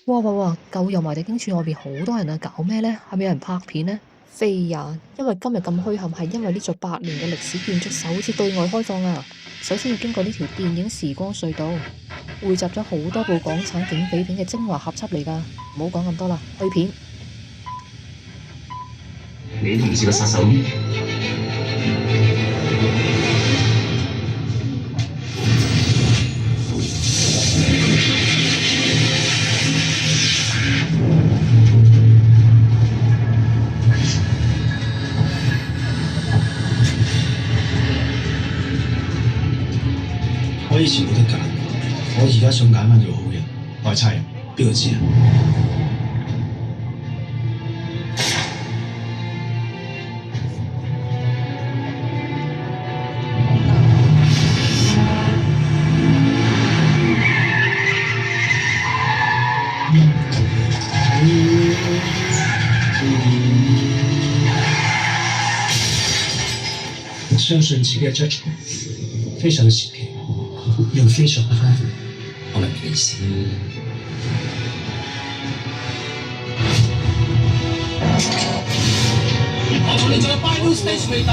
哇哇哇！舊油麻地警署外邊好多人啊，搞咩呢？係咪有人拍片呢？非呀，因為今日咁墟冚，係因為呢座100年嘅歷史建築首次對外開放啊！首先要經過呢條電影時光隧道，匯集咗好多部港產警匪片嘅精華合輯嚟㗎。唔好講咁多啦，去片。你同事個殺手我以前冇得揀，我而家想揀翻做好人。我係差人，邊個知啊？相信自己嘅 judgment 非常嘅時期，又非常嘅豐富。我明你嘅意思。我哋仲有 final stage 未打。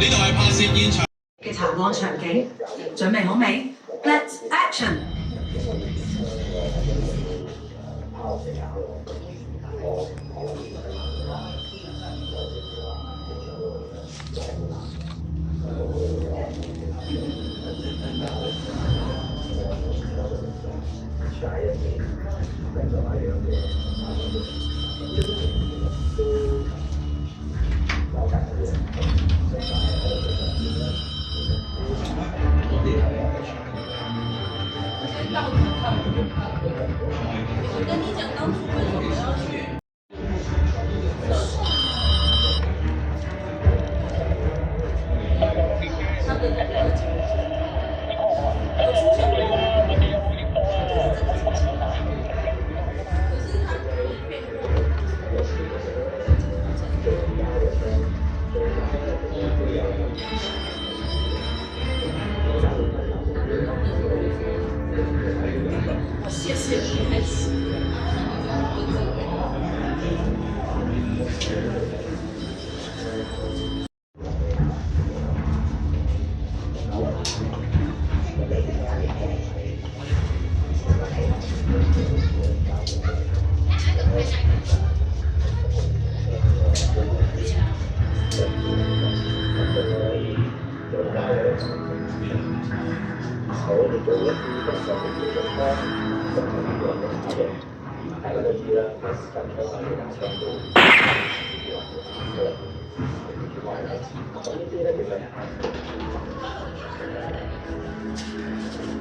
呢度係拍攝現場嘅查案場景，準備好未？Let's action！我跟你讲，当初为什么要去？他的那个有出现过吗？可是他可以变我谢谢你，开始。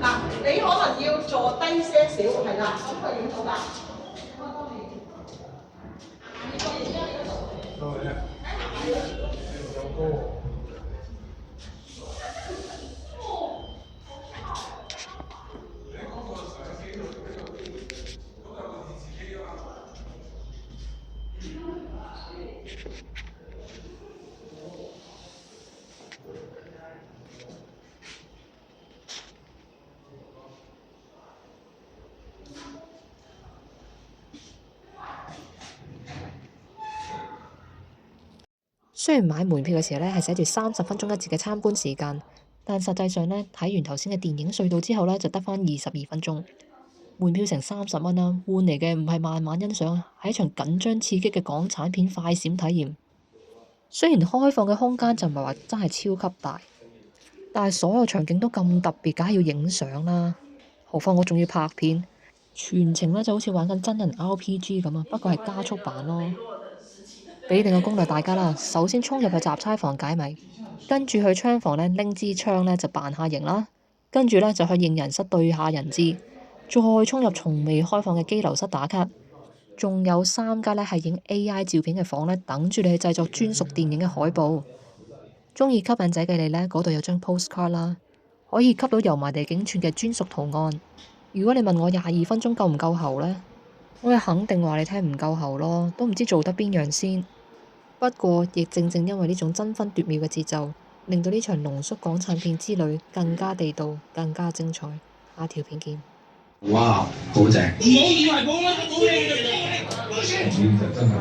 嗱，你可能要坐低些少，係啦，咁佢影到㗎。雖然買門票嘅時候呢係寫住30分鐘一節嘅參觀時間，但實際上呢，睇完頭先嘅電影隧道之後呢，就得返22分鐘。門票成30蚊啦，換嚟嘅唔係慢慢欣賞，係一場緊張刺激嘅港產片快閃體驗。雖然開放嘅空間就唔係話真係超級大，但係所有場景都咁特別，梗係要影相啦。何況我仲要拍片，全程咧就好似玩緊真人 RPG 咁啊，不過係加速版咯。俾定個攻略大家啦，首先衝入去雜差房解謎，跟住去槍房咧拎支槍咧就扮下型啦，跟住咧就去認人室對下人質，再衝入從未開放嘅羈留室打卡。仲有3間咧係影 AI 照片嘅房咧，等住你去製作專屬電影嘅海報。鍾意吸引仔嘅你咧，嗰度有張 postcard 啦，可以吸到油麻地警署嘅專屬圖案。如果你問我22分鐘夠唔夠喉呢？我係肯定話你聽唔夠喉咯，都唔知做得邊樣先。不過亦正正因為呢種爭分奪秒嘅節奏，令到呢場濃縮港產片之旅更加地道，更加精彩。下條片見。哇，好正！唔好以為冇啦，冇嘢嘅。就真係